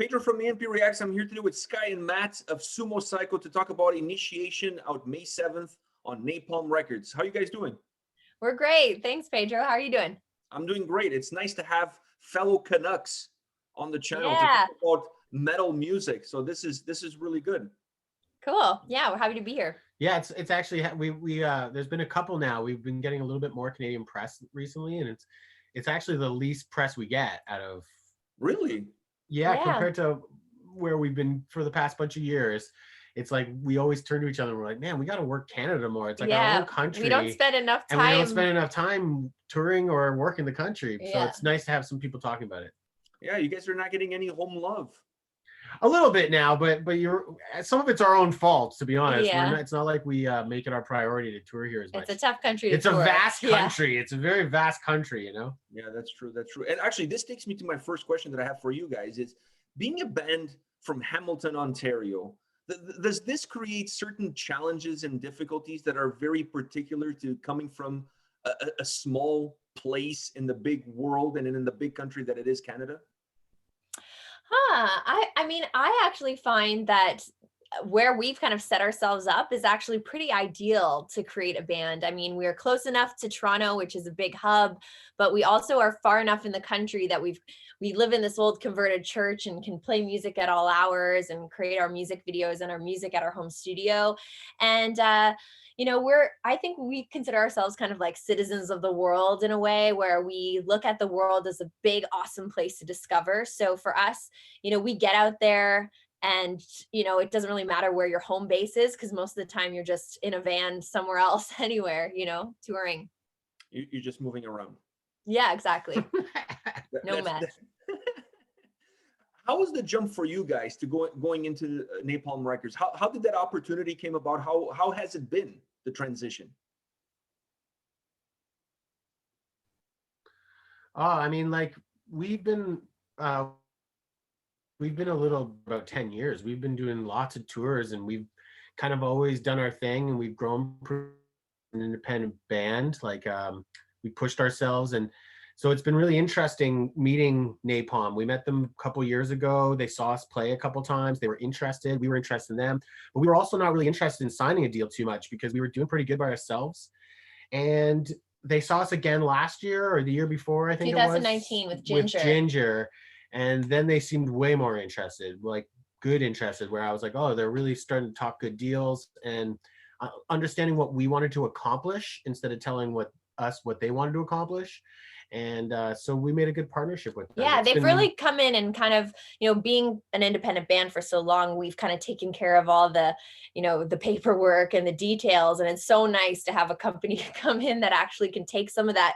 Pedro from A&P-REACTS. I'm here today with Skye and Matt of Sumo Cyco to talk about Initiation out May 7th on Napalm Records. How are you guys doing? We're great. Thanks, Pedro. How are you doing? I'm doing great. It's nice to have fellow Canucks on the channel to Yeah. talk about metal music. So this is really good. Cool. Yeah, we're happy to be here. Yeah, it's actually we there's been a couple now. We've been getting a little bit more Canadian press recently, and it's actually the least press we get out of. Really? Yeah, compared to where we've been for the past bunch of years. It's like we always turn to each other and we're like, man, we got to work Canada more. It's like our own country. We don't spend enough time. And we don't spend enough time touring or working the country. Yeah. So it's nice to have some people talking about it. Yeah, you guys are not getting any home love. A little bit now, but some of it's our own fault, to be honest. Yeah. It's not like we make it our priority to tour here as much. It's a tough country to It's tour. a vast country. Yeah. It's a very vast country, you know? Yeah, that's true. That's true. And actually, this takes me to my first question that I have for you guys is, being a band from Hamilton, Ontario, does this create certain challenges and difficulties that are very particular to coming from a small place in the big world and in the big country that it is Canada? I mean, I actually find that where we've kind of set ourselves up is actually pretty ideal to create a band. I mean, we're close enough to Toronto, which is a big hub, but we also are far enough in the country that we live in this old converted church and can play music at all hours and create our music videos and our music at our home studio. And, you know, I think we consider ourselves kind of like citizens of the world in a way, where we look at the world as a big, awesome place to discover. So for us, you know, we get out there and, you know, it doesn't really matter where your home base is, because most of the time you're just in a van somewhere else, anywhere, you know, touring. You're just moving around. Yeah, exactly. No mess. How was the jump for you guys to going into Napalm Records? How did that opportunity came about? How has it been, the transition? I mean, like we've been a little about 10 years. We've been doing lots of tours, and we've kind of always done our thing, and we've grown an independent band. Like we pushed ourselves, and so it's been really interesting meeting Napalm. We met them a couple years ago. They saw us play a couple times. They were interested. We were interested in them, but we were also not really interested in signing a deal too much because we were doing pretty good by ourselves. And they saw us again last year or the year before, I think 2019 with Ginger. With Ginger. And then they seemed way more interested, like good interested, where I was like, oh, they're really starting to talk good deals and understanding what we wanted to accomplish instead of telling what they wanted to accomplish. And so we made a good partnership with them. Yeah, they've really come in and kind of, you know, being an independent band for so long, we've kind of taken care of all the, you know, the paperwork and the details. And it's so nice to have a company come in that actually can take some of that,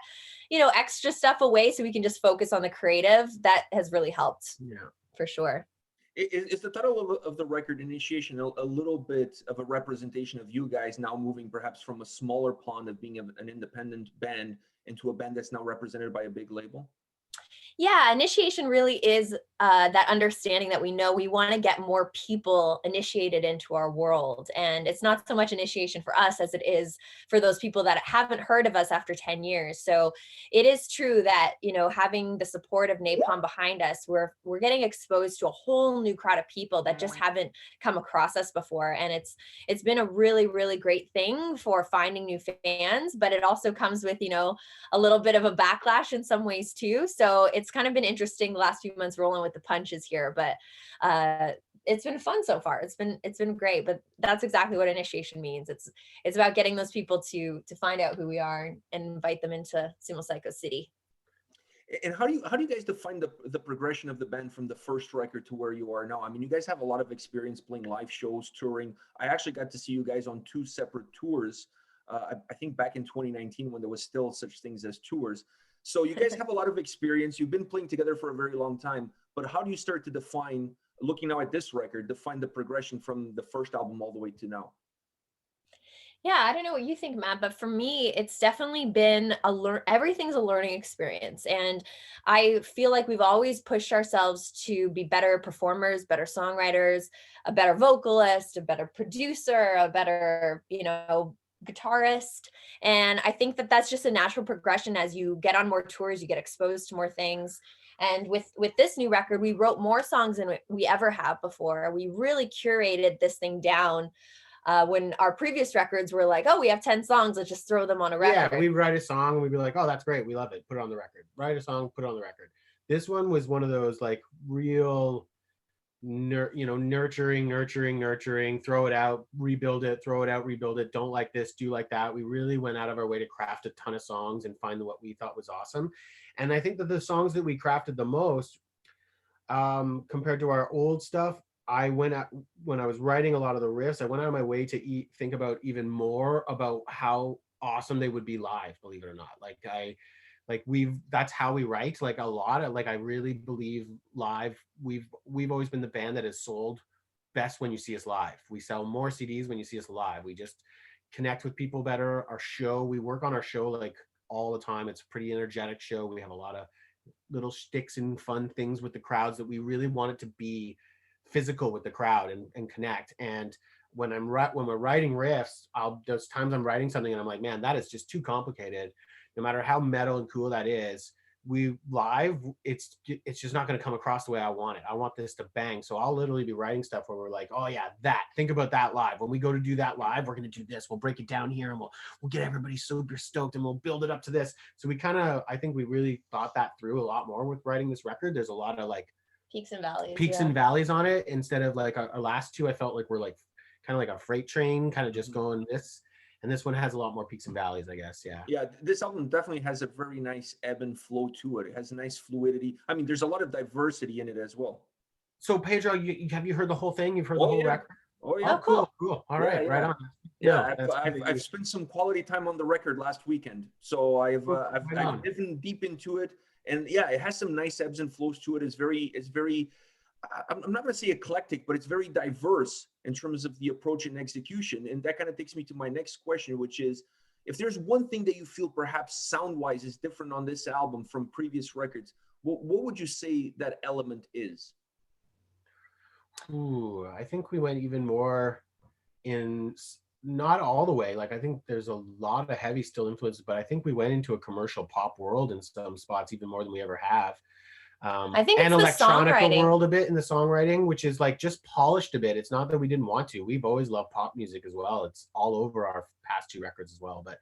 you know, extra stuff away so we can just focus on the creative. That has really helped. Yeah, for sure. Is the title of the record, Initiation, a little bit of a representation of you guys now moving perhaps from a smaller pond of being an independent band into a band that's now represented by a big label? Yeah, initiation really is that understanding that we know we want to get more people initiated into our world. And it's not so much initiation for us as it is for those people that haven't heard of us after 10 years. So it is true that, you know, having the support of Napalm behind us, we're getting exposed to a whole new crowd of people that just haven't come across us before. And it's been a really, really great thing for finding new fans, but it also comes with, you know, a little bit of a backlash in some ways too. So it's kind of been interesting the last few months rolling with the punches here, but it's been fun so far. It's been great, but that's exactly what initiation means. It's about getting those people to find out who we are and invite them into Sumo Cyco City. And how do you guys define the progression of the band from the first record to where you are now? I mean, you guys have a lot of experience playing live shows, touring. I actually got to see you guys on 2 separate tours. I think back in 2019 when there was still such things as tours. So you guys have a lot of experience. You've been playing together for a very long time, but how do you start to define, looking now at this record, define the progression from the first album all the way to now? Yeah, I don't know what you think, Matt, but for me, it's definitely been everything's a learning experience. And I feel like we've always pushed ourselves to be better performers, better songwriters, a better vocalist, a better producer, a better, you know, guitarist. And I think that that's just a natural progression as you get on more tours, you get exposed to more things. And with this new record, we wrote more songs than we ever have before. We really curated this thing down. When our previous records were like, oh, we have 10 songs, let's just throw them on a record. Yeah, we'd write a song and we'd be like, oh, that's great, we love it, put it on the record. Write a song, put it on the record. This one was one of those like real nurturing, throw it out, rebuild it, throw it out, rebuild it, don't like this, do like that. We really went out of our way to craft a ton of songs and find what we thought was awesome. And I think that the songs that we crafted the most, compared to our old stuff, when I was writing a lot of the riffs, I went out of my way to think about even more about how awesome they would be live, believe it or not. That's how we write, like a lot of, like, I really believe live, we've always been the band that has sold best when you see us live. We sell more CDs when you see us live. We just connect with people better. Our show, we work on our show like all the time. It's a pretty energetic show. We have a lot of little shticks and fun things with the crowds that we really want it to be physical with the crowd and connect. And when we're writing riffs, there's times I'm writing something and I'm like, man, that is just too complicated. No matter how metal and cool that is, it's just not going to come across the way I want it. I want this to bang. So I'll literally be writing stuff where we're like, oh yeah, think about that live. When we go to do that live, we're going to do this. We'll break it down here and we'll get everybody super stoked and we'll build it up to this. So I think we really thought that through a lot more with writing this record. There's a lot of like peaks and valleys. And valleys on it, instead of like our last two, I felt like we're like kind of like a freight train, kind of just going this. And this one has a lot more peaks and valleys, I guess. Yeah. Yeah, this album definitely has a very nice ebb and flow to it. It has a nice fluidity. I mean, there's a lot of diversity in it as well. So Pedro, have you heard the whole thing? You've heard the whole record? Oh yeah. Oh, cool. All right, right on. Yeah, I've spent some quality time on the record last weekend, so I've driven deep into it, and yeah, it has some nice ebbs and flows to it. It's very. I'm not going to say eclectic, but it's very diverse in terms of the approach and execution. And that kind of takes me to my next question, which is, if there's one thing that you feel perhaps sound-wise is different on this album from previous records, what would you say that element is? Ooh, I think we went even more in, not all the way. Like, I think there's a lot of heavy still influences, but I think we went into a commercial pop world in some spots even more than we ever have. I think and it's the electronica world a bit in the songwriting, which is like just polished a bit. It's not that we didn't want to. We've always loved pop music as well. It's all over our past two records as well. But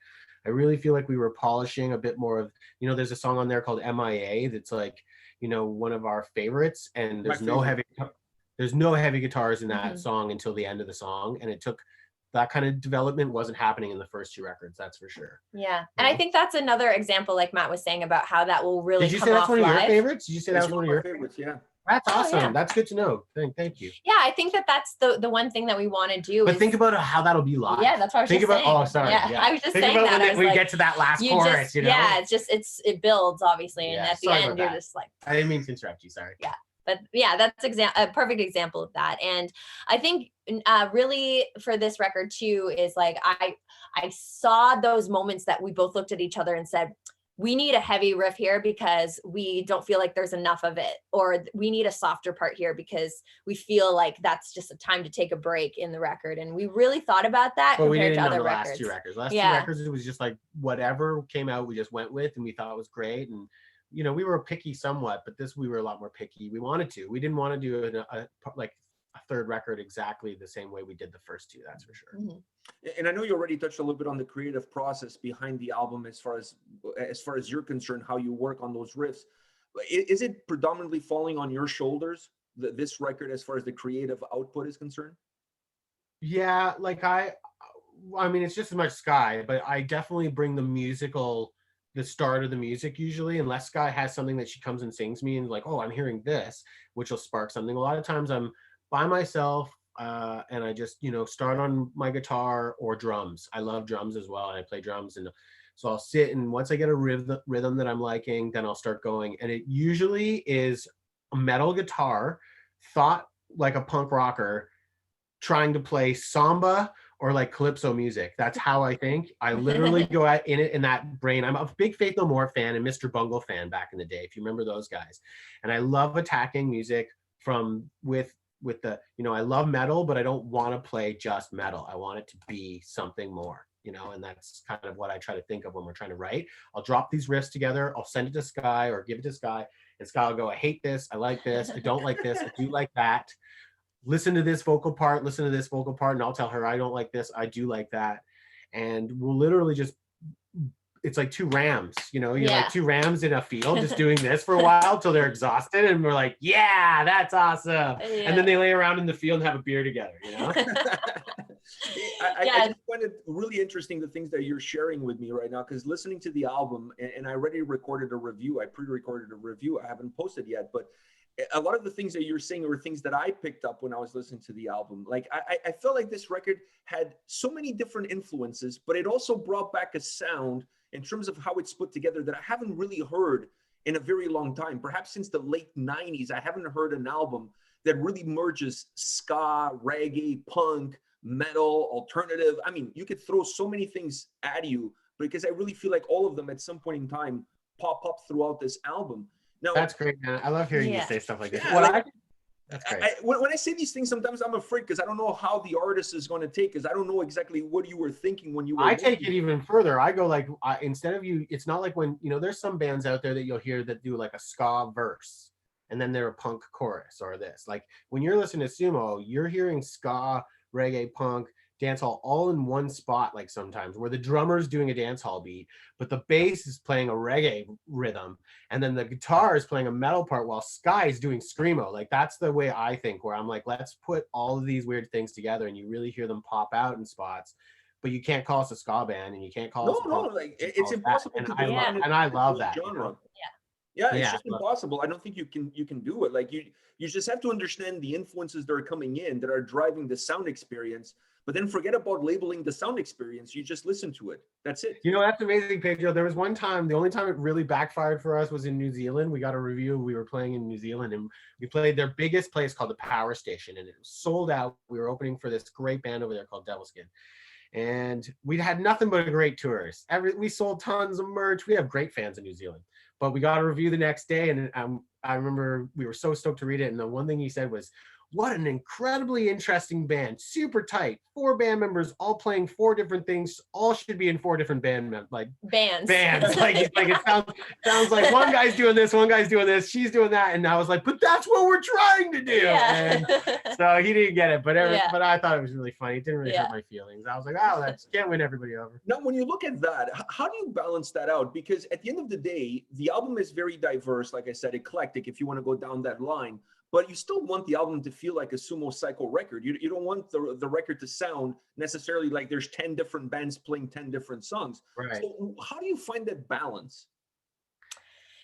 I really feel like we were polishing a bit more of, there's a song on there called MIA that's like, one of our favorites, and there's no heavy guitars in that song until the end of the song. And it took that kind of development wasn't happening in the first two records, that's for sure. Yeah. And I think that's another example, like Matt was saying, about how that will really come off live. Did you say that's one of your favorites? Did you say that was one of your favorites? Yeah. That's awesome. Yeah. That's good to know. Thank you. Yeah, I think that's the one thing that we want to do. But think about how that'll be live. Yeah, that's what I was saying. Oh, sorry. Yeah. I was just think saying about that. When we get to that last chorus, Yeah, it builds, obviously. And at the end, you're just like. I didn't mean to interrupt you. Sorry. Yeah. But yeah, that's a perfect example of that. And I think really for this record too is like, I saw those moments that we both looked at each other and said, we need a heavy riff here because we don't feel like there's enough of it, or we need a softer part here because we feel like that's just a time to take a break in the record. And we really thought about that compared to other records. Last two records, it was just like whatever came out, we just went with, and we thought it was great. And we were picky somewhat, but we were a lot more picky. We didn't want to do a third record exactly the same way we did the first two, that's for sure. Mm-hmm. And I know you already touched a little bit on the creative process behind the album as far as you're concerned, how you work on those riffs. Is it predominantly falling on your shoulders, this record, as far as the creative output is concerned? Yeah, like I mean, it's just as much Skye, but I definitely bring the start of the music usually, unless Skye has something that she comes and sings me and like, oh, I'm hearing this, which will spark something. A lot of times I'm by myself and I just, start on my guitar or drums. I love drums as well. And I play drums. And so I'll sit, and once I get a rhythm that I'm liking, then I'll start going. And it usually is a metal guitar, thought like a punk rocker, trying to play samba or like calypso music. That's how I think. I literally go out in that brain. I'm a big Faith No More fan and Mr. Bungle fan back in the day, if you remember those guys. And I love attacking music with the, I love metal, but I don't want to play just metal. I want it to be something more. you know, and that's kind of what I try to think of when we're trying to write. I'll drop these riffs together, I'll send it to Skye or give it to Skye, and Skye will go, I hate this, I like this, I don't like this, I do like that. Listen to this vocal part, listen to this vocal part, and I'll tell her I don't like this, I do like that. And we'll literally just, it's like two rams, you know, you're like two rams in a field just doing this for a while till they're exhausted, and we're like, yeah, that's awesome. And then they lay around in the field and have a beer together, you know. I just find it really interesting, the things that you're sharing with me right now, because listening to the album, and I already recorded a review, I pre-recorded a review, I haven't posted yet, but a lot of the things that you're saying were things that I picked up when I was listening to the album. Like I felt like this record had so many different influences, but it also brought back a sound in terms of how it's put together that I haven't really heard in a very long time. Perhaps since the late 90s, I haven't heard an album that really merges ska, reggae, punk, metal, alternative. I mean, you could throw so many things at you, because I really feel like all of them at some point in time pop up throughout this album. Now, that's great, man. I love hearing you say stuff like this. That's great. When I say these things, sometimes I'm afraid, because I don't know how the artist is going to take, because I don't know exactly what you were thinking when you were. I take it even further. I go like, instead of you, it's not like when, you know, there's some bands out there that you'll hear that do like a ska verse and then they're a punk chorus or this. Like when you're listening to Sumo, you're hearing ska, reggae, punk, dancehall all in one spot, like sometimes where the drummer's doing a dancehall beat, but the bass is playing a reggae rhythm, and then the guitar is playing a metal part while Skye is doing screamo. Like that's the way I think, where I'm like, let's put all of these weird things together, and you really hear them pop out in spots. But you can't call us a ska band, and you can't call us a punk. Like it's impossible to do. And I love that genre. You know? Yeah, it's just impossible. I don't think you can do it. Like you just have to understand the influences that are coming in, that are driving the sound experience, but then forget about labeling the sound experience. You just listen to it. That's it. You know, that's amazing, Pedro. There was one time, the only time it really backfired for us was in New Zealand. We got a review. We were playing in New Zealand, and we played their biggest place called the Power Station, and it was sold out. We were opening for this great band over there called Devilskin. And we'd had nothing but great tours. We sold tons of merch. We have great fans in New Zealand. But we got a review the next day, and I remember we were so stoked to read it. And the one thing he said was, what an incredibly interesting band, super tight, 4 band members all playing 4 different things, all should be in 4 different bands. Like it sounds like one guy's doing this, one guy's doing this, she's doing that, and I was like, but that's what we're trying to do. And so he didn't get it, but I thought it was really funny. It didn't really hurt my feelings. I was like, oh, that's can't win everybody over. Now, when you look at that, how do you balance that out? Because at the end of the day, the album is very diverse, like I said, eclectic, if you want to go down that line. But you still want the album to feel like a Sumo Cyco record. You don't want the record to sound necessarily like there's 10 different bands playing 10 different songs. Right. So how do you find that balance?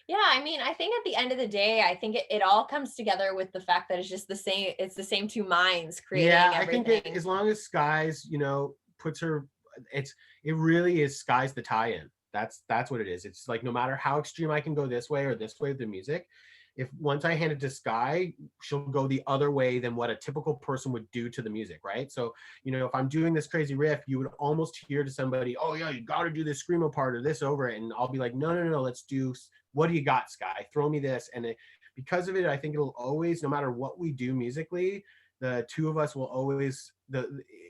Yeah, I mean, I think at the end of the day, I think it all comes together with the fact that it's just the same. It's the same 2 minds creating everything. I think as long as Skye's, you know, puts her, it really is Skye's the tie-in. That's what it is. It's like, no matter how extreme I can go this way or this way with the music, if once I hand it to Skye, she'll go the other way than what a typical person would do to the music, right? So, you know, if I'm doing this crazy riff, you would almost hear to somebody, oh yeah, you got to do this screamo part or this over it. And I'll be like, no, let's do, what do you got, Skye? Throw me this. And because of it, I think it'll always, no matter what we do musically, the 2 of us will always,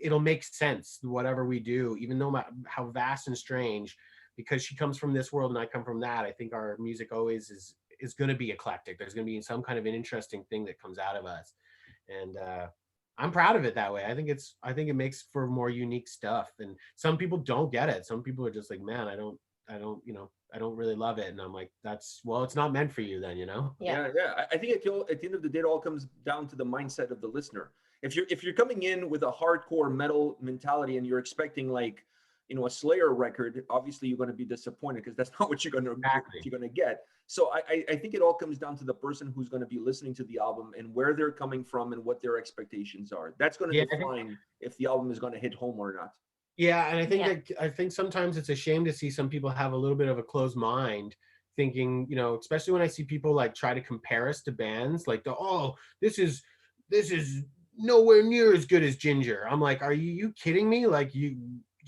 it'll make sense, whatever we do, even though how vast and strange, because she comes from this world and I come from that. I think our music always is going to be eclectic. There's going to be some kind of an interesting thing that comes out of us, and I'm proud of it that way. I think it makes for more unique stuff, and some people don't get it. Some people are just like, man, I don't really love it, and I'm like, it's not meant for you then, you know. Yeah. I think at the end of the day, it all comes down to the mindset of the listener. If you're coming in with a hardcore metal mentality and you're expecting like, you know, a Slayer record, obviously you're going to be disappointed, because that's not what you're going to get. So I think it all comes down to the person who's going to be listening to the album and where they're coming from and what their expectations are. That's going to define if the album is going to hit home or not. Yeah, and I think sometimes it's a shame to see some people have a little bit of a closed mind, thinking, you know, especially when I see people like try to compare us to bands, like this is nowhere near as good as Ginger. I'm like, are you kidding me? Like, do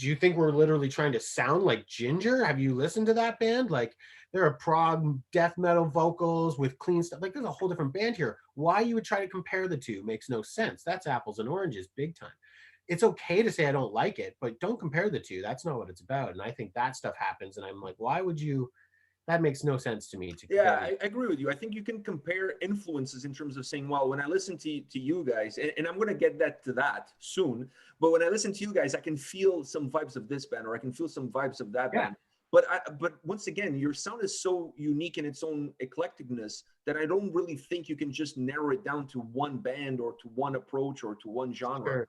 you think we're literally trying to sound like Ginger? Have you listened to that band? Like, there are prog death metal vocals with clean stuff. Like, there's a whole different band here. Why you would try to compare the 2 makes no sense. That's apples and oranges big time. it's okay to say I don't like it, but don't compare the two. That's not what it's about. And I think that stuff happens. And I'm like, why would you? That makes no sense to me to Yeah, compare. I agree with you. I think you can compare influences in terms of saying, well, when I listen to you guys, and I'm going to get that soon, but when I listen to you guys, I can feel some vibes of this band, or I can feel some vibes of that Yeah. band. But once again, your sound is so unique in its own eclecticness that I don't really think you can just narrow it down to one band or to one approach or to one genre. Sure.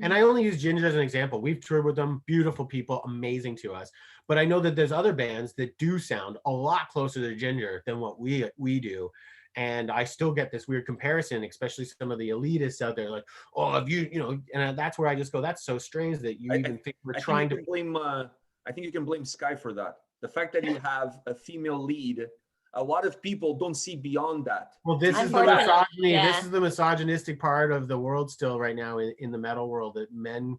And I only use Ginger as an example. We've toured with them, beautiful people, amazing to us. But I know that there's other bands that do sound a lot closer to Ginger than what we do. And I still get this weird comparison, especially some of the elitists out there, like, oh, if you know, and that's where I just go, that's so strange that you even think we're trying to blame. I think you can blame Skye for that. The fact that you have a female lead, a lot of people don't see beyond that. Well, this is the misogyny. Yeah. This is the misogynistic part of the world still right now in the metal world, that men,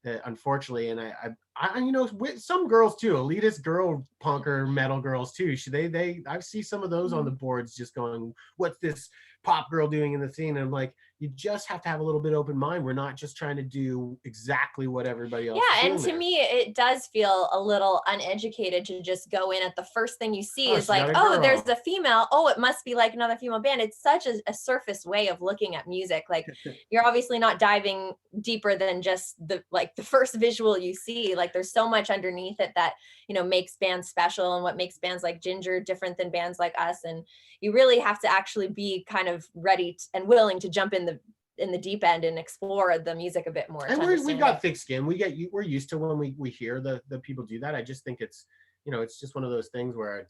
unfortunately, and I you know, with some girls too, elitist girl punker metal girls too. I see some of those on the boards just going, what's this pop girl doing in the scene? And I'm like, you just have to have a little bit open mind. We're not just trying to do exactly what everybody else is doing. And to me, it does feel a little uneducated to just go in at the first thing you see is like, oh, there's a female. Oh, it must be like another female band. It's such a surface way of looking at music. Like, you're obviously not diving deeper than just the first visual you see. Like, there's so much underneath it that, you know, makes bands special, and what makes bands like Ginger different than bands like us. And you really have to actually be kind of ready and willing to jump in the deep end and explore the music a bit more. And we've got thick skin. We're used to when we hear the people do that. I just think it's, you know, it's just one of those things where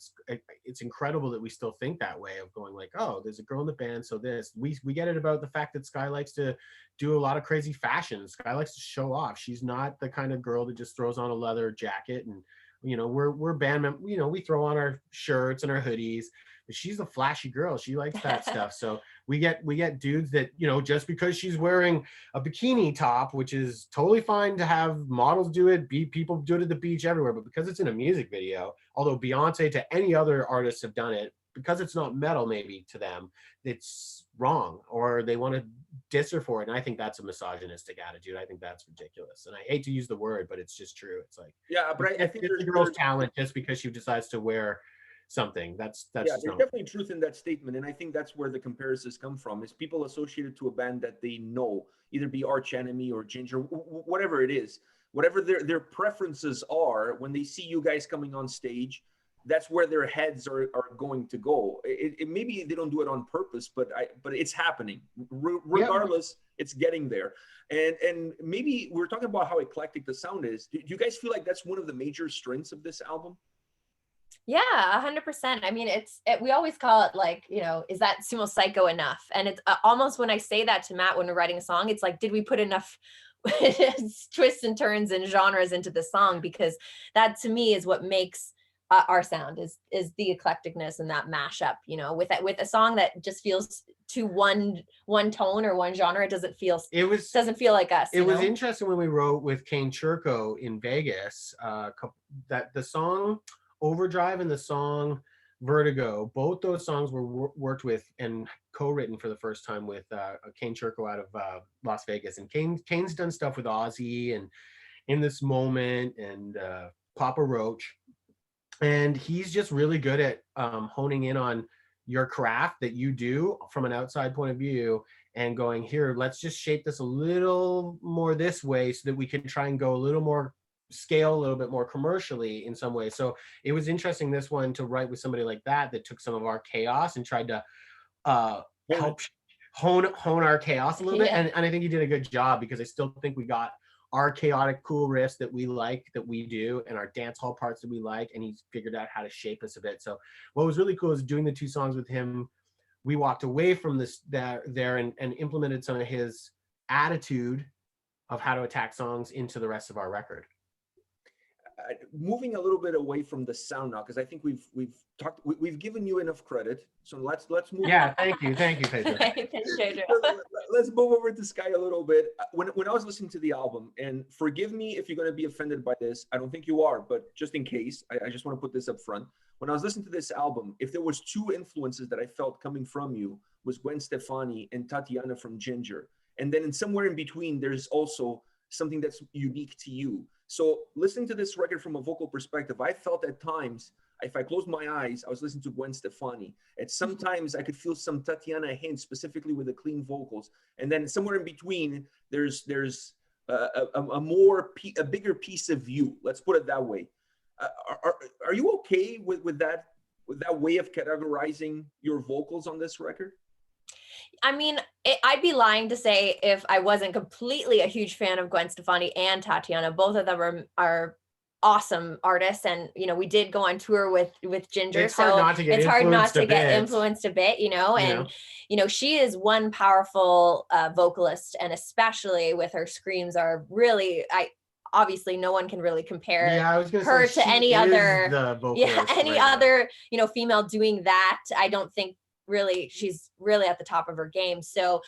it's incredible that we still think that way, of going like, oh, there's a girl in the band, so we get it about the fact that Skye likes to do a lot of crazy fashion. Skye likes to show off. She's not the kind of girl that just throws on a leather jacket, and, you know, we're band members, you know, we throw on our shirts and our hoodies, but she's a flashy girl. She likes that stuff. So we get dudes that, you know, just because she's wearing a bikini top, which is totally fine to have models do it, people do it at the beach everywhere, but because it's in a music video, although Beyonce to any other artists have done it, because it's not metal, maybe to them, it's wrong, or they want to diss her for it. And I think that's a misogynistic attitude. I think that's ridiculous. And I hate to use the word, but it's just true. It's like, yeah, but I think it's a girl's talent just because she decides to wear something. That's yeah, there's definitely truth in that statement. And I think that's where the comparisons come from, is people associated to a band that they know, either be Arch Enemy or Ginger, whatever it is, whatever their preferences are, when they see you guys coming on stage, that's where their heads are going to go. It maybe they don't do it on purpose, but it's happening. Regardless, it's getting there. And maybe we're talking about how eclectic the sound is. Do you guys feel like that's one of the major strengths of this album? Yeah, 100%. I mean, we always call it like, you know, is that Sumo Cyco enough? And it's almost, when I say that to Matt when we're writing a song, it's like, did we put enough twists and turns and genres into the song? Because that to me is what makes our sound is the eclecticness and that mashup, you know, with a song that just feels to one tone or one genre. It doesn't feel like us. It was interesting when we wrote with Kane Churko in Vegas, that the song Overdrive and the song Vertigo, both those songs were worked with and co-written for the first time with Kane Churko out of Las Vegas. And Kane's done stuff with Ozzy and In This Moment and Papa Roach. And he's just really good at honing in on your craft that you do from an outside point of view and going, here, let's just shape this a little more this way so that we can try and go a little more scale, a little bit more commercially in some ways. So it was interesting, this one, to write with somebody like that took some of our chaos and tried to help hone our chaos a little bit. And I think he did a good job, because I still think we got our chaotic cool riffs that we like, that we do, and our dance hall parts that we like, and he's figured out how to shape us a bit. So what was really cool is doing the two songs with him, we walked away from this there and implemented some of his attitude of how to attack songs into the rest of our record. Moving a little bit away from the sound now, because I think we've given you enough credit. So let's move. Yeah, thank you, Pedro. Let's move over to Skye a little bit. When I was listening to the album, and forgive me if you're going to be offended by this, I don't think you are, but just in case, I just want to put this up front. When I was listening to this album, if there was two influences that I felt coming from you, was Gwen Stefani and Tatiana from Ginger, and then somewhere in between, there's also something that's unique to you. So listening to this record from a vocal perspective, I felt at times, if I closed my eyes, I was listening to Gwen Stefani. And sometimes I could feel some Tatiana hints, specifically with the clean vocals. And then somewhere in between, there's a bigger piece of you. Let's put it that way. Are you okay with that way of categorizing your vocals on this record? I mean, I'd be lying to say if I wasn't completely a huge fan of Gwen Stefani and Tatiana. Both of them are awesome artists, and we did go on tour with Ginger, it's hard not to get influenced a bit, and she is one powerful vocalist, and especially with her screams are really, obviously no one can really compare her to any other female doing that. I don't think really she's really at the top of her game. So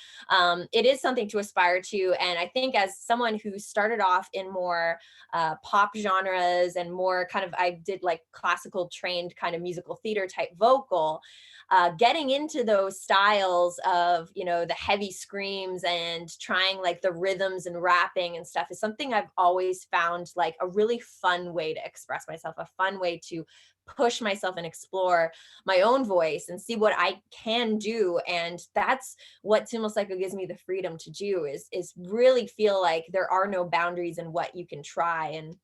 it is something to aspire to. And I think as someone who started off in more pop genres and more kind of, I did like classical trained kind of musical theater type vocal, getting into those styles of, the heavy screams and trying like the rhythms and rapping and stuff is something I've always found like a really fun way to express myself, a fun way to push myself and explore my own voice and see what I can do. And that's what Sumo Cyco gives me the freedom to do, is really feel like there are no boundaries in what you can try. And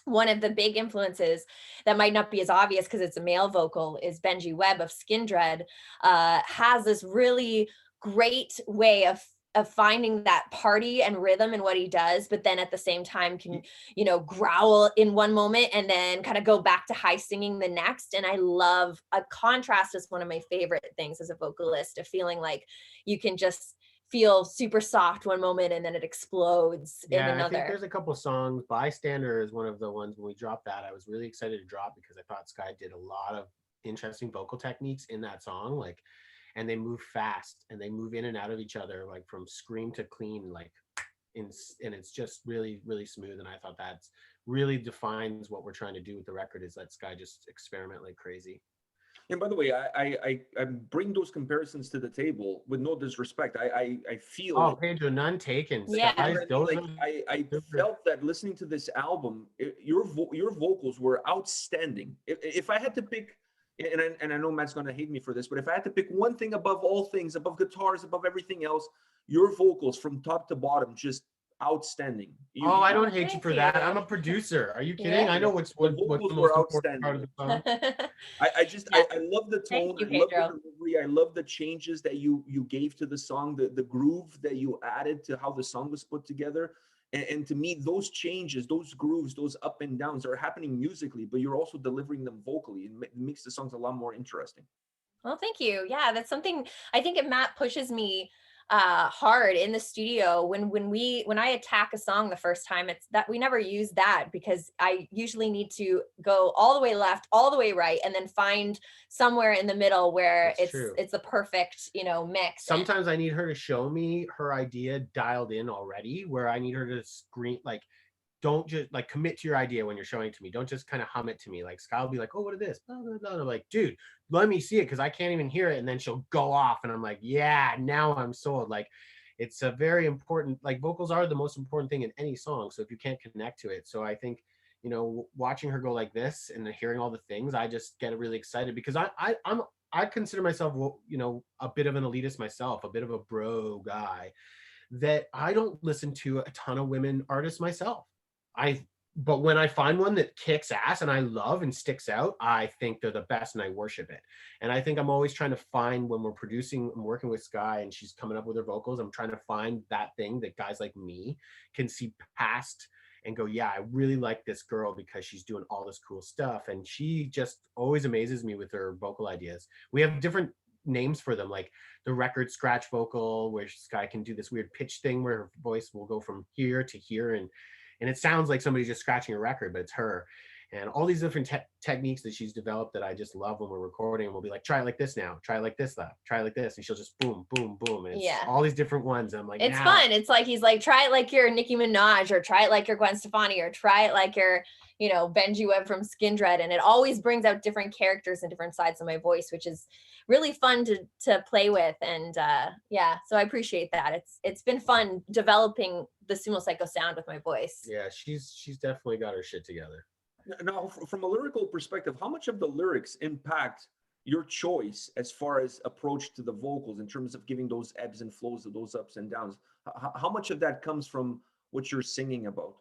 one of the big influences that might not be as obvious because it's a male vocal is Benji Webb of Skin Dread. Has this really great way of finding that party and rhythm in what he does, but then at the same time can, growl in one moment and then kind of go back to high singing the next. And I love a contrast is one of my favorite things as a vocalist, of feeling like you can just feel super soft one moment and then it explodes in another. I think there's a couple songs. Bystander is one of the ones when we dropped that I was really excited to drop because I thought Skye did a lot of interesting vocal techniques in that song, and they move fast and they move in and out of each other, like from scream to clean, and it's just really, really smooth. And I thought that's really defines what we're trying to do with the record, is let Skye just experiment like crazy. And by the way, I bring those comparisons to the table with no disrespect. I feel. Oh, Pedro, none taken. Yeah. I felt that listening to this album, your vocals were outstanding. If I had to pick, and I know Matt's gonna hate me for this, but if I had to pick one thing above all things, above guitars, above everything else, your vocals from top to bottom, just outstanding. I don't hate you for that. I'm a producer. Are you kidding? Yeah. I know what's the most important part of the song. I love the tone. I love the delivery. I love the changes that you gave to the song, the groove that you added to how the song was put together. And to me, those changes, those grooves, those up and downs are happening musically, but you're also delivering them vocally. It makes the songs a lot more interesting. Well, thank you. Yeah, that's something I think Matt pushes me hard in the studio when I attack a song the first time. It's that we never use that because I usually need to go all the way left, all the way right, and then find somewhere in the middle where it's the perfect mix. Sometimes I need her to show me her idea dialed in already, where I need her to scream, like, don't just like commit to your idea when you're showing it to me. Don't just kind of hum it to me. Like Skye will be like, oh, what is this? Blah, blah, blah. I'm like, dude, let me see it because I can't even hear it. And then she'll go off and I'm like, yeah, now I'm sold. Like, it's a very important, like vocals are the most important thing in any song. So if you can't connect to it. So I think, watching her go like this and hearing all the things, I just get really excited because I consider myself, a bit of an elitist myself, a bit of a bro guy, that I don't listen to a ton of women artists myself. But when I find one that kicks ass and I love and sticks out, I think they're the best and I worship it. And I think I'm always trying to find, when we're producing and working with Skye and she's coming up with her vocals, I'm trying to find that thing that guys like me can see past and go, yeah, I really like this girl because she's doing all this cool stuff. And she just always amazes me with her vocal ideas. We have different names for them, like the record scratch vocal, where Skye can do this weird pitch thing where her voice will go from here to here, and it sounds like somebody's just scratching a record, but it's her. And all these different techniques that she's developed that I just love when we're recording. And we'll be like, try it like this now. Try it like this, try it like this. And she'll just boom, boom, boom. And it's all these different ones. And I'm like, it's fun. It's like, he's like, try it like you're Nicki Minaj, or try it like you're Gwen Stefani, or try it like you're, Benji Webb from Skindred, and it always brings out different characters and different sides of my voice, which is really fun to play with. And yeah, so I appreciate that. It's been fun developing the Sumo Cyco sound with my voice. Yeah, she's definitely got her shit together. Now, from a lyrical perspective, how much of the lyrics impact your choice as far as approach to the vocals in terms of giving those ebbs and flows of those ups and downs? How much of that comes from what you're singing about?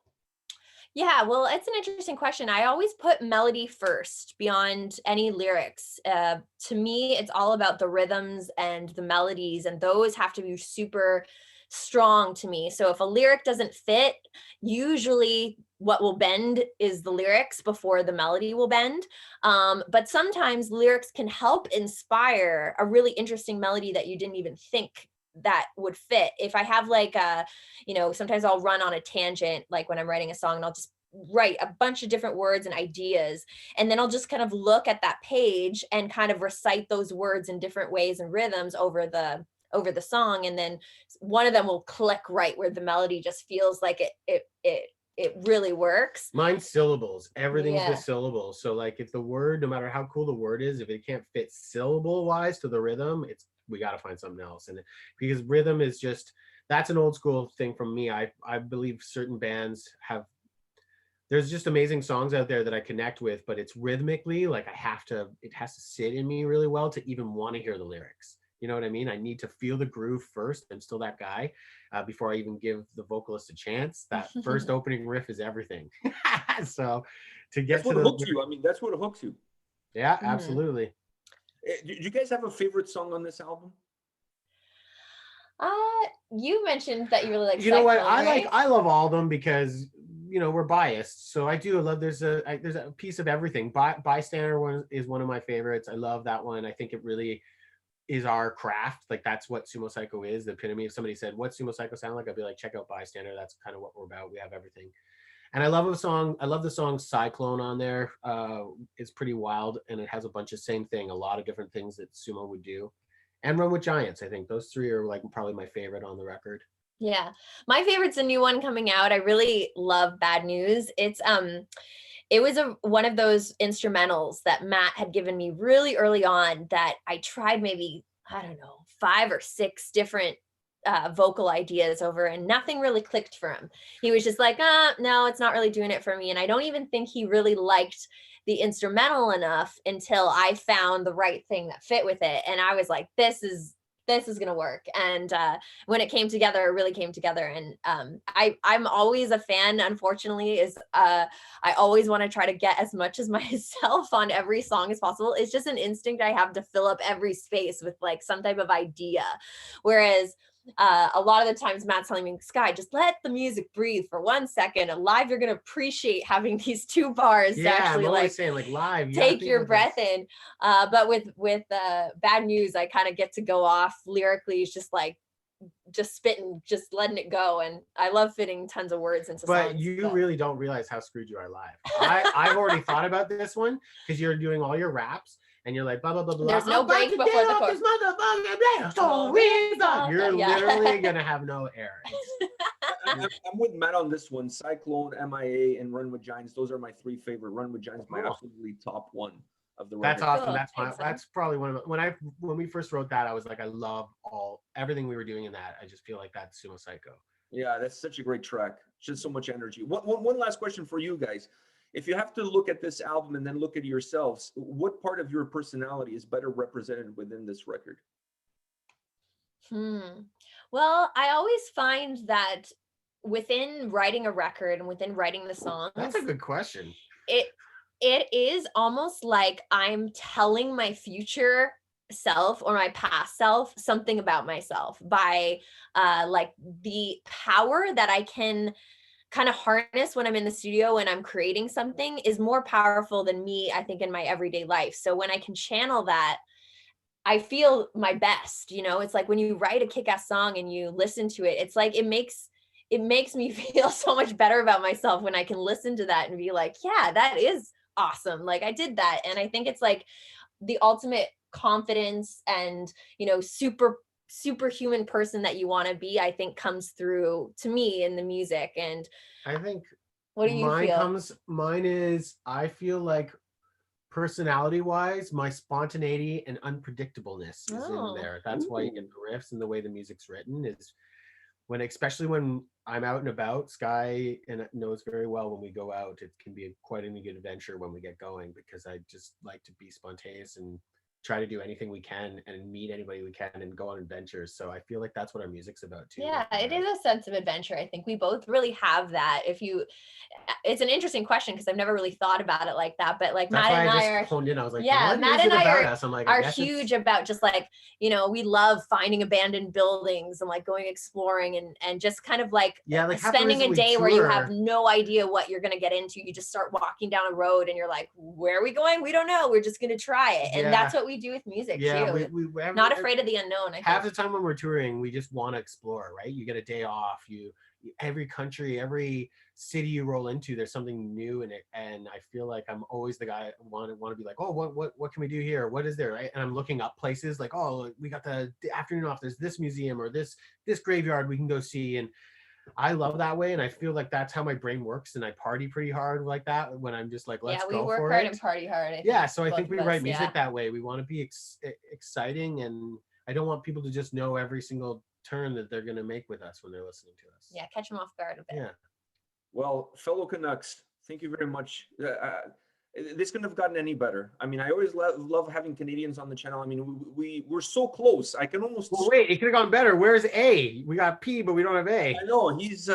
Yeah, well, it's an interesting question. I always put melody first beyond any lyrics. To me, it's all about the rhythms and the melodies, and those have to be super strong to me. So if a lyric doesn't fit, usually what will bend is the lyrics before the melody will bend. But sometimes lyrics can help inspire a really interesting melody that you didn't even think that would fit. If I have like a, sometimes I'll run on a tangent, like when I'm writing a song, and I'll just write a bunch of different words and ideas, and then I'll just kind of look at that page and kind of recite those words in different ways and rhythms over the song, and then one of them will click right where the melody just feels like it really works. Mine's syllables. Everything's the syllables. So like if the word, no matter how cool the word is, if it can't fit syllable wise to the rhythm, we got to find something else. And because rhythm is just, that's an old school thing from me. I believe certain bands have, there's just amazing songs out there that I connect with, but it's rhythmically, like it has to sit in me really well to even want to hear the lyrics. You know what I mean? I need to feel the groove first. I'm still that guy before I even give the vocalist a chance. That first opening riff is everything. So to get that's what hooks you. I mean, that's what hooks you. Yeah, absolutely. Do you guys have a favorite song on this album? You mentioned that you really like. You know what? Right? I love all of them because we're biased. So I do love. There's a piece of everything. Bystander one is one of my favorites. I love that one. I think it really is our craft. Like that's what Sumo Cyco is, the epitome. If somebody said, "What's Sumo Cyco sound like?" I'd be like, "Check out Bystander." That's kind of what we're about. We have everything. And I love the song Cyclone on there. It's pretty wild, and it has a bunch of same thing, a lot of different things that Sumo would do. And Run with Giants. I think those three are like probably my favorite on the record. Yeah, my favorite's a new one coming out. I really love Bad News. It was one of those instrumentals that Matt had given me really early on that I tried maybe, I don't know, 5 or 6 different vocal ideas over, and nothing really clicked for him. He was just like, no, it's not really doing it for me. And I don't even think he really liked the instrumental enough until I found the right thing that fit with it. And I was like, this is going to work. And when it came together, it really came together. And I'm always a fan, unfortunately, I always want to try to get as much as myself on every song as possible. It's just an instinct I have to fill up every space with like some type of idea. Whereas a lot of the times Matt's telling me, Skye, just let the music breathe for 1 second. And live, you're going to appreciate having these 2 bars to actually I'm always saying, like live, take your breath in. But with Bad News, I kind of get to go off lyrically. It's just spitting, just letting it go. And I love fitting tons of words into songs. But you really don't realize how screwed you are live. I've already thought about this one because you're doing all your raps. And you're like, blah, blah, blah, blah. There's no break before the chorus. You're literally going to have no air. I'm with Matt on this one. Cyclone, MIA, and Run with Giants. Those are my 3 favorite. Run with Giants, my absolutely top one of the record. That's awesome. That's probably one of the, when we first wrote that, I was like, I love everything we were doing in that. I just feel like that's Sumo Cyco. Yeah, that's such a great track. Just so much energy. One last question for you guys. If you have to look at this album and then look at yourselves, what part of your personality is better represented within this record? Well, I always find that within writing a record and within writing the songs, that's a good question. It is almost like I'm telling my future self or my past self something about myself by like the power that I can kind of harness when I'm in the studio and I'm creating something is more powerful than me, I think, in my everyday life. So when I can channel that, I feel my best. It's like when you write a kick-ass song and you listen to it, it's like it makes me feel so much better about myself when I can listen to that and be like, yeah, that is awesome. Like I did that. And I think it's like the ultimate confidence and, superhuman person that you want to be, I think comes through to me in the music. And I think What do you feel? Mine is, I feel like personality wise, my spontaneity and unpredictableness is in there. That's why you get the riffs, and the way the music's written is when, especially when I'm out and about. Skye and knows very well when we go out, it can be quite an good adventure when we get going, because I just like to be spontaneous and try to do anything we can and meet anybody we can and go on adventures. So I feel like that's what our music's about too. Yeah, it is a sense of adventure. I think we both really have that. It's an interesting question because I've never really thought about it like that. But like that's Matt and I are honed in. I was like, yeah, what Matt is and it I about us? I'm like, are huge about just like, you know, we love finding abandoned buildings and like going exploring and just kind of like spending a day where you have no idea what you're going to get into. You just start walking down a road and you're like, where are we going? We don't know. We're just going to try it. And that's what we do with music too. We're not afraid of the unknown. Half the time when we're touring, we just want to explore, right? You get a day off, every country, every city you roll into, there's something new in it. And I feel like I'm always the guy want to be like, oh, what can we do here? What is there, right? And I'm looking up places like, oh, we got the afternoon off, there's this museum or this graveyard we can go see. And I love that way, and I feel like that's how my brain works, and I party pretty hard like that when I'm just like, let's go for it. Yeah, we work hard and party hard. So I think we write music that way. We want to be exciting, and I don't want people to just know every single turn that they're going to make with us when they're listening to us. Yeah, catch them off guard a bit. Yeah. Well, fellow Canucks, thank you very much. This couldn't have gotten any better. I mean, I always love having Canadians on the channel. I mean, we're so close. I can almost. Well, wait, it could have gone better. Where's A? We got P, but we don't have A. I know he's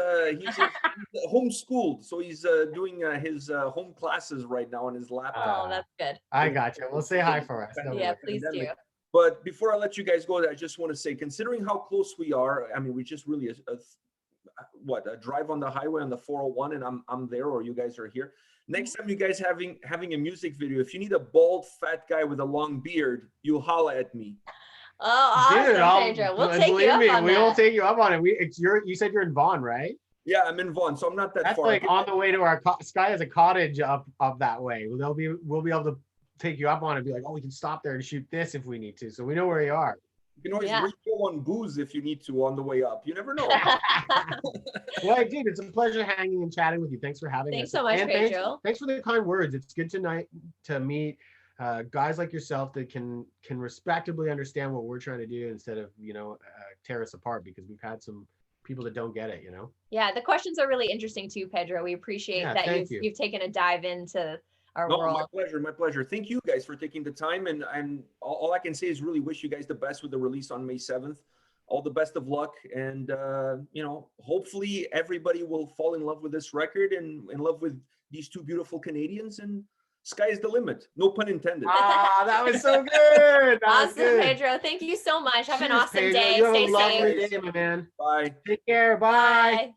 homeschooled, so he's doing his home classes right now on his laptop. Oh, that's good. I got you. Well, say hi for us. Yeah, please do. But before I let you guys go, I just want to say, considering how close we are, I mean, we just really a drive on the highway on the 401, and I'm there, or you guys are here. Next time you guys having a music video, if you need a bald fat guy with a long beard, you holla at me. Oh, awesome, Pedro. We'll take you up on that. We'll take you up on it. You said you're in Vaughan, right? Yeah, I'm in Vaughan, so I'm not that far. That's like on the way to our Skye has a cottage up that way. We'll be able to take you up on it and be like, oh, we can stop there and shoot this if we need to. So we know where you are. You can always refill on booze if you need to on the way up. You never know. Well, dude, it's a pleasure hanging and chatting with you. Thanks for having us. Thanks so much, Pedro. Thanks for the kind words. It's good to meet guys like yourself that can respectably understand what we're trying to do instead of, tear us apart, because we've had some people that don't get it, Yeah, the questions are really interesting too, Pedro. We appreciate that you've taken a dive into our world. My pleasure. Thank you guys for taking the time, and all I can say is really wish you guys the best with the release on May 7th. All the best of luck, and hopefully everybody will fall in love with this record and in love with these two beautiful Canadians, and sky is the limit. No pun intended. That was so good. Awesome, Pedro. Thank you so much. Have an awesome day. You have Stay a lovely safe. day, my man. Bye. Take care. Bye.